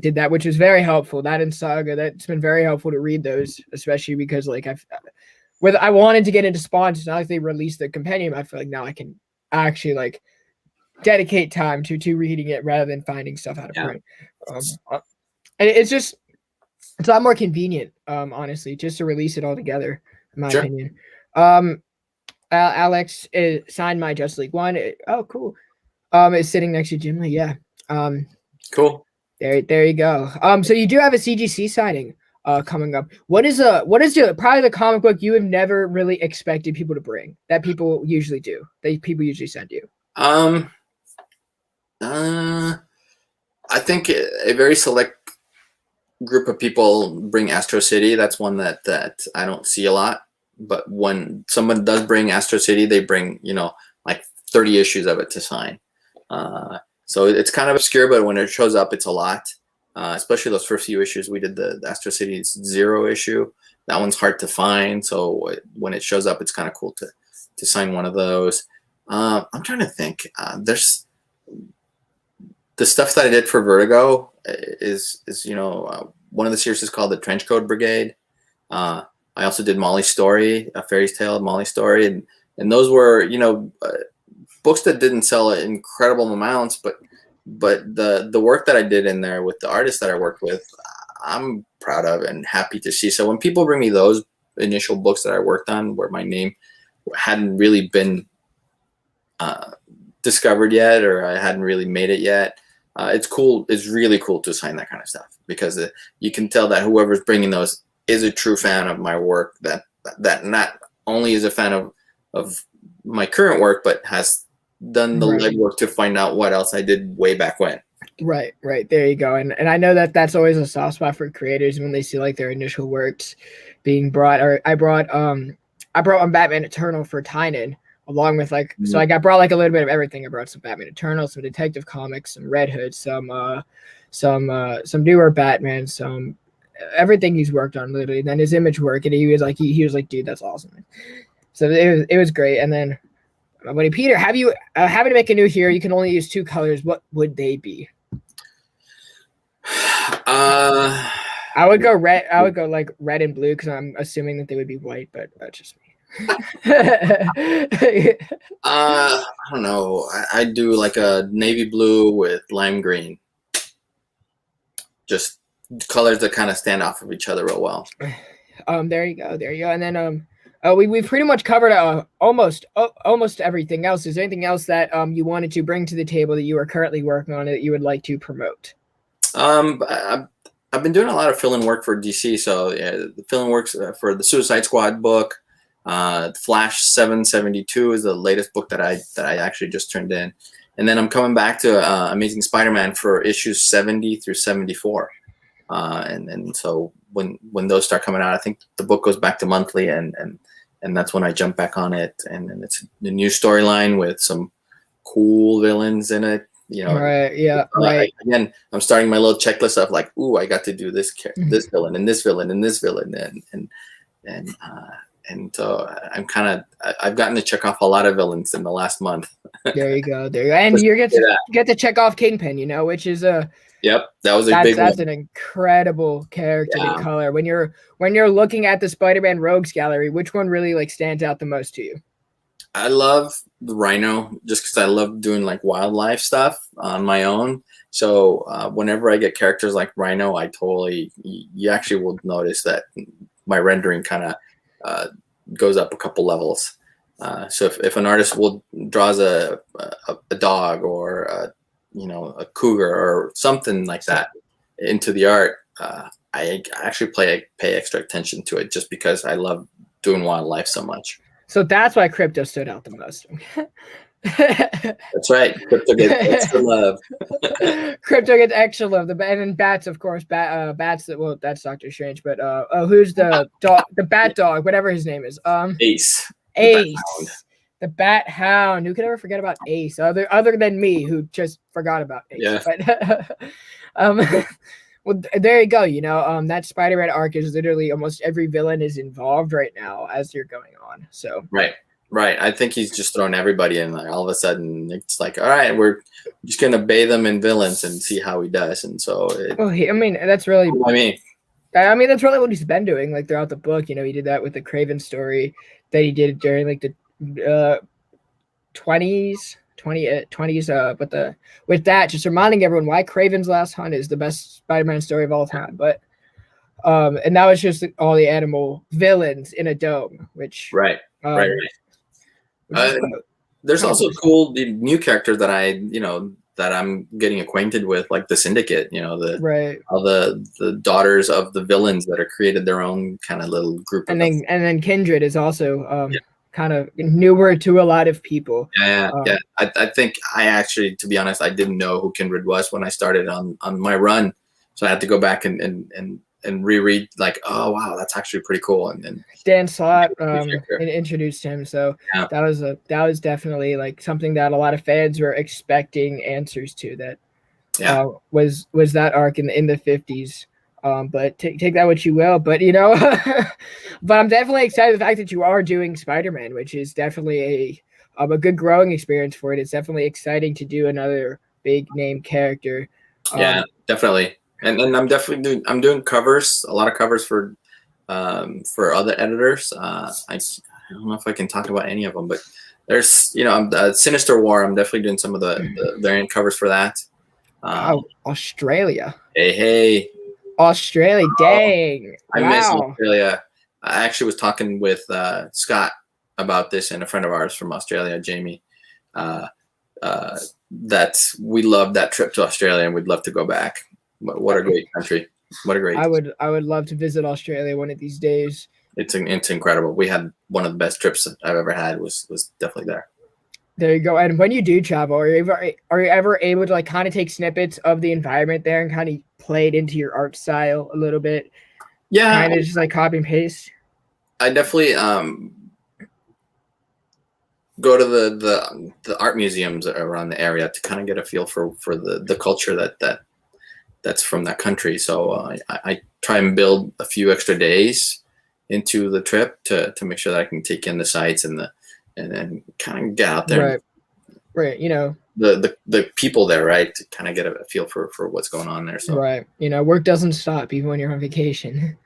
did that, which was very helpful. That and Saga, that's been very helpful to read those, especially because like I wanted to get into Spawn, so now that they released the compendium, I feel like now I can actually like dedicate time to reading it rather than finding stuff out of print. And it's a lot more convenient, honestly, just to release it all together. In my opinion. Alex signed my Justice League 1. Oh, cool. It's sitting next to Jim Lee. Yeah. Cool. There you go. So you do have a CGC signing coming up. What is probably the comic book you have never really expected people to bring that people usually do, that people usually send you? I think a very select group of people bring Astro City. That's one that I don't see a lot. But when someone does bring Astro City, they bring like 30 issues of it to sign. So it's kind of obscure, but when it shows up, it's a lot. Especially those first few issues. We did the Astro City's 0 issue. That one's hard to find. So when it shows up, it's kind of cool to sign one of those. I'm trying to think. There's the stuff that I did for Vertigo is one of the series is called the Trenchcoat Brigade. I also did Molly's Story, A Fairy's Tale of Molly's Story, and those were books that didn't sell incredible amounts, but the work that I did in there with the artists that I worked with, I'm proud of and happy to see. So when people bring me those initial books that I worked on where my name hadn't really been discovered yet, or I hadn't really made it yet, it's cool. It's really cool to sign that kind of stuff because you can tell that whoever's bringing those is a true fan of my work, that not only is a fan of my current work, but has done the legwork to find out what else I did way back when. Right. There you go. And I know that that's always a soft spot for creators when they see like their initial works being brought. Or I brought on Batman Eternal for Tynan, along with so I brought like a little bit of everything. I brought some Batman Eternal, some Detective Comics, some Red Hood, some newer Batman, some everything he's worked on literally. And then his Image work, and he was like, dude, that's awesome. So it was great. And then my buddy Peter, having to make a new hero, you can only use 2 colors. What would they be? I would go red. I would go like red and blue because I'm assuming that they would be white, but that's just me. I don't know. I'd do like a navy blue with lime green. Just colors that kind of stand off of each other real well. There you go. And then we've pretty much covered almost everything else. Is there anything else that you wanted to bring to the table that you are currently working on that you would like to promote? I've been doing a lot of fill-in work for DC. So the fill-in works for the Suicide Squad book. Flash 772 is the latest book that I actually just turned in, and then I'm coming back to Amazing Spider-Man for issues 70 through 74. And so when those start coming out, I think the book goes back to monthly, and that's when I jump back on it. And it's the new storyline with some cool villains in it. You know, right? Yeah, right. Again, I'm starting my little checklist of like, ooh, I got to do this villain and this villain and this villain, and so I've gotten to check off a lot of villains in the last month. There you go. And you get to check off Kingpin, you know, which is a Yep, that was a big one. That's an incredible character to color. When you're looking at the Spider-Man Rogues Gallery, which one really like stands out the most to you? I love the Rhino just because I love doing like wildlife stuff on my own. So whenever I get characters like Rhino, you actually will notice that my rendering kind of goes up a couple levels. So if an artist draws a dog or a cougar or something like that into the art, I actually pay extra attention to it just because I love doing wildlife so much. So that's why Crypto stood out the most. That's right. Crypto gets extra love. Crypto gets extra love. And then Bats, of course. Bats. Well, that's Doctor Strange. But who's the dog? The Bat Dog, whatever his name is. Ace. The Bat Hound. Who could ever forget about Ace? Other than me, who just forgot about Ace. Yeah. But, well, there you go. You know, that Spider-Man arc is literally almost every villain is involved right now as you're going on. So right. I think he's just thrown everybody in. Like all of a sudden, it's like, all right, we're just gonna bathe him in villains and see how he does. And so, that's really. I mean, that's really what he's been doing, like throughout the book. You know, he did that with the Craven story that he did during like the 20s. But with that, just reminding everyone why Craven's Last Hunt is the best Spider-Man story of all time. But and that was just all the animal villains in a dome, which right. There's also cool new characters that I'm getting acquainted with, like the Syndicate. You know, all the daughters of the villains that are created their own kind of little group. And then Kindred is also kind of newer to a lot of people. Yeah. I think I actually, to be honest, I didn't know who Kindred was when I started on my run, so I had to go back and reread. Like, oh wow, that's actually pretty cool. And Dan Slott introduced him, so that was definitely like something that a lot of fans were expecting answers to. That was that arc in the 50s. But take that what you will. But but I'm definitely excited the fact that you are doing Spider-Man, which is definitely a good growing experience for it. It's definitely exciting to do another big name character. Yeah, definitely. And I'm definitely doing covers, a lot of covers for other editors. I don't know if I can talk about any of them, but there's Sinister War. I'm definitely doing some of the variant covers for that. Australia. Hey. Australia, dang! I miss Australia. I actually was talking with Scott about this and a friend of ours from Australia, Jamie. That we love that trip to Australia and we'd love to go back. What a great country! What a great. I would love to visit Australia one of these days. It's incredible. We had one of the best trips I've ever had. Was definitely there. There you go. And when you do travel, are you ever able to like kind of take snippets of the environment there and kind of play it into your art style a little bit? Yeah, kind of just like copy and paste. I definitely go to the art museums around the area to kind of get a feel for the culture that's from that country. So I try and build a few extra days into the trip to make sure that I can take in the sights and then kind of get out there. Right. The people there, right, to kind of get a feel for what's going on there. So right. Work doesn't stop even when you're on vacation.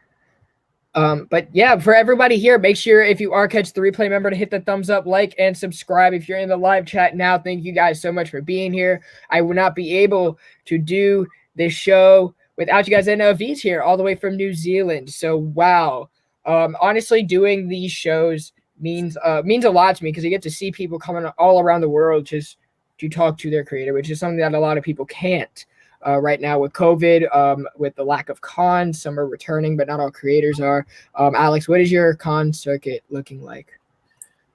But yeah, for everybody here, make sure if you are Catch the Replay, remember to hit the thumbs up, like, and subscribe. If you're in the live chat now, thank you guys so much for being here. I would not be able to do this show without you guys. I know V's here all the way from New Zealand. So wow. Honestly, doing these shows means a lot to me because you get to see people coming all around the world just to talk to their creator, which is something that a lot of people can't. right now with COVID, with the lack of cons. Some are returning, but not all creators are. Alex, what is your con circuit looking like?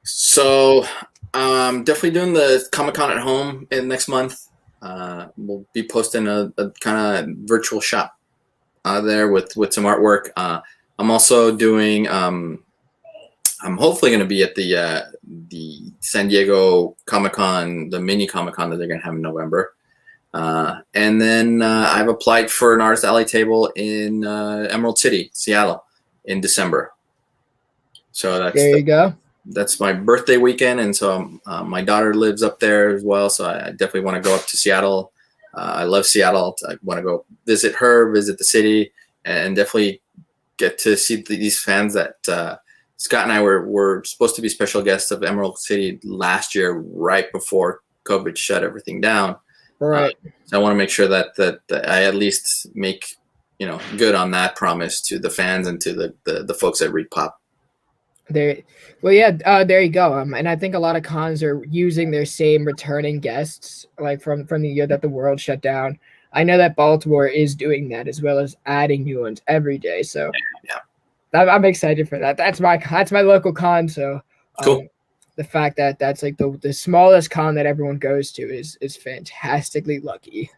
So definitely doing the Comic-Con at home in next month. We'll be posting a kind of virtual shop there with some artwork. I'm also doing. I'm hopefully going to be at the San Diego Comic-Con, the mini Comic-Con that they're going to have in November. And then I've applied for an Artist Alley table in Emerald City, Seattle, in December. So There you go. That's my birthday weekend, and so my daughter lives up there as well. So I definitely want to go up to Seattle. I love Seattle. I want to go visit her, visit the city, and definitely get to see these fans that Scott and I were supposed to be special guests of Emerald City last year, right before COVID shut everything down. Right. So I want to make sure that I at least make good on that promise to the fans and to the folks at Read Pop. There, well, yeah, there you go. And I think a lot of cons are using their same returning guests, like from the year that the world shut down. I know that Baltimore is doing that as well as adding new ones every day. So yeah, I'm excited for that. That's my local con. So cool. The fact that that's like the smallest con that everyone goes to is fantastically lucky.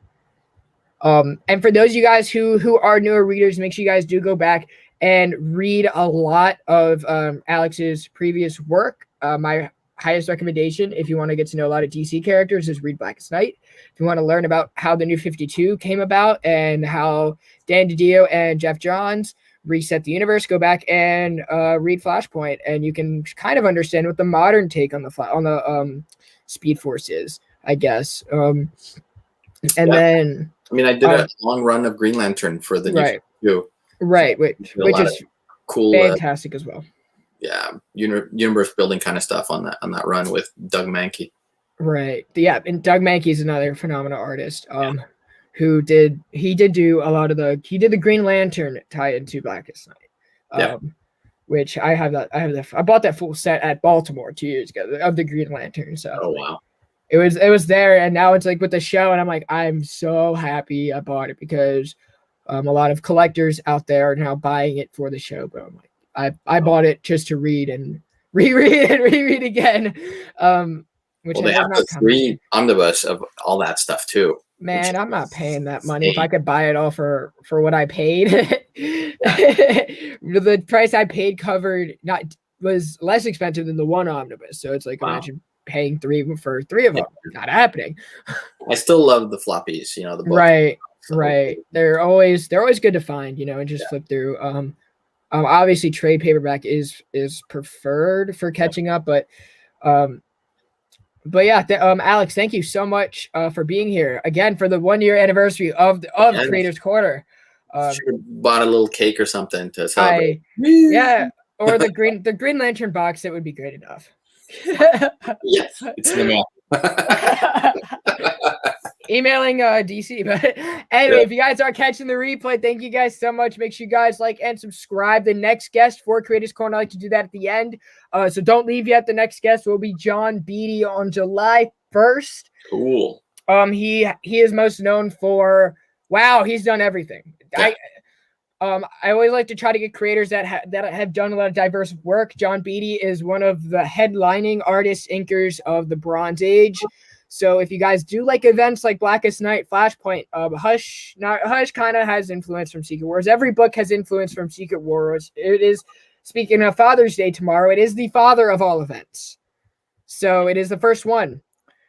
And for those of you guys who are newer readers, make sure you guys do go back and read a lot of Alex's previous work. My highest recommendation, if you want to get to know a lot of DC characters, is read Blackest Night. If you want to learn about how the New 52 came about and how Dan DiDio and Jeff Johns reset the universe, go back and read Flashpoint, and you can kind of understand what the modern take on the Speed Force is, I guess. Then I mean, I did a long run of Green Lantern for the New 52. Right, which is cool, fantastic as well. Yeah, universe building kind of stuff on that run with Doug Mahnke. Right. Yeah, and Doug Mahnke is another phenomenal artist. Who did do a lot of the Green Lantern tie into Blackest Night. Which I bought that full set at Baltimore 2 years ago of the Green Lantern. So oh wow. It was there, and now it's like with the show, and I'm like, I'm so happy I bought it because a lot of collectors out there are now buying it for the show. But I'm like, I bought it just to read and reread and reread again. Which they have the 3 omnibus of all that stuff too. Man, I'm not paying that money. If I could buy it all for what I paid, the price I paid was less expensive than the one omnibus. So it's like, imagine paying 3 for 3 of them. Not happening. I still love the floppies, the books. Right. They're always good to find, and just flip through. Obviously trade paperback is preferred for catching up, but yeah, Alex, thank you so much for being here again for the 1-year anniversary of Creators Corner. Should have bought a little cake or something to celebrate. Or the Green Lantern box. That would be great enough. Yes, it's in the mail. Emailing DC, but anyway, if you guys are catching the replay, thank you guys so much. Make sure you guys like and subscribe. The next guest for Creators Corner, I like to do that at the end, so don't leave yet. The next guest will be John Beatty on July 1st. Cool. He is most known for he's done everything. I always like to try to get creators that have done a lot of diverse work. John Beatty is one of the headlining artists, inkers of the Bronze Age. So if you guys do like events like Blackest Night, Flashpoint, Hush kind of has influence from Secret Wars. Every book has influence from Secret Wars. It is, speaking of Father's Day tomorrow, it is the father of all events. So it is the first one.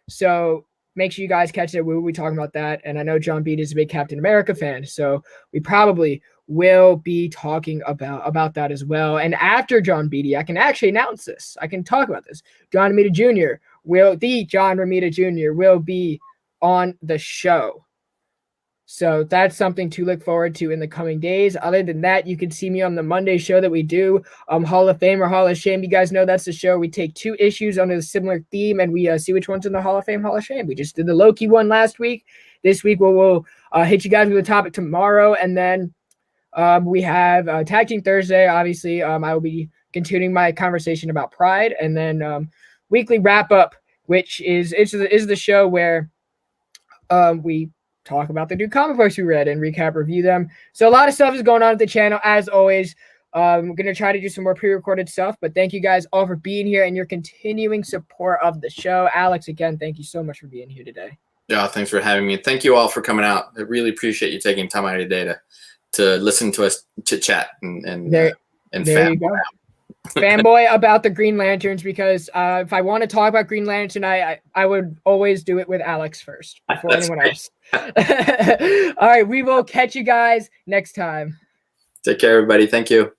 So make sure you guys catch it. We'll be talking about that. And I know John Beatty is a big Captain America fan. So we probably will be talking about that as well. And after John Beatty, I can actually announce this. I can talk about this. John Romita Jr. will be on the show. So that's something to look forward to in the coming days. Other than that, you can see me on the Monday show that we do, Hall of Fame or Hall of Shame. You guys know that's the show. We take 2 issues under a similar theme, and we see which one's in the Hall of Fame, Hall of Shame. We just did the Loki one last week. This week we'll hit you guys with a topic tomorrow, and then we have Tag Team Thursday. Obviously, I will be continuing my conversation about Pride, and then weekly wrap up, which is the show where we talk about the new comic books we read and recap, review them. So a lot of stuff is going on at the channel, as always. I'm going to try to do some more pre-recorded stuff, but thank you guys all for being here and your continuing support of the show. Alex, again, thank you so much for being here today. Yeah, thanks for having me. Thank you all for coming out. I really appreciate you taking time out of your day to listen to us chit-chat and there you go. Fanboy about the Green Lanterns, because if I want to talk about Green Lantern, I would always do it with Alex first before anyone else. All right, we will catch you guys next time. Take care, everybody. Thank you.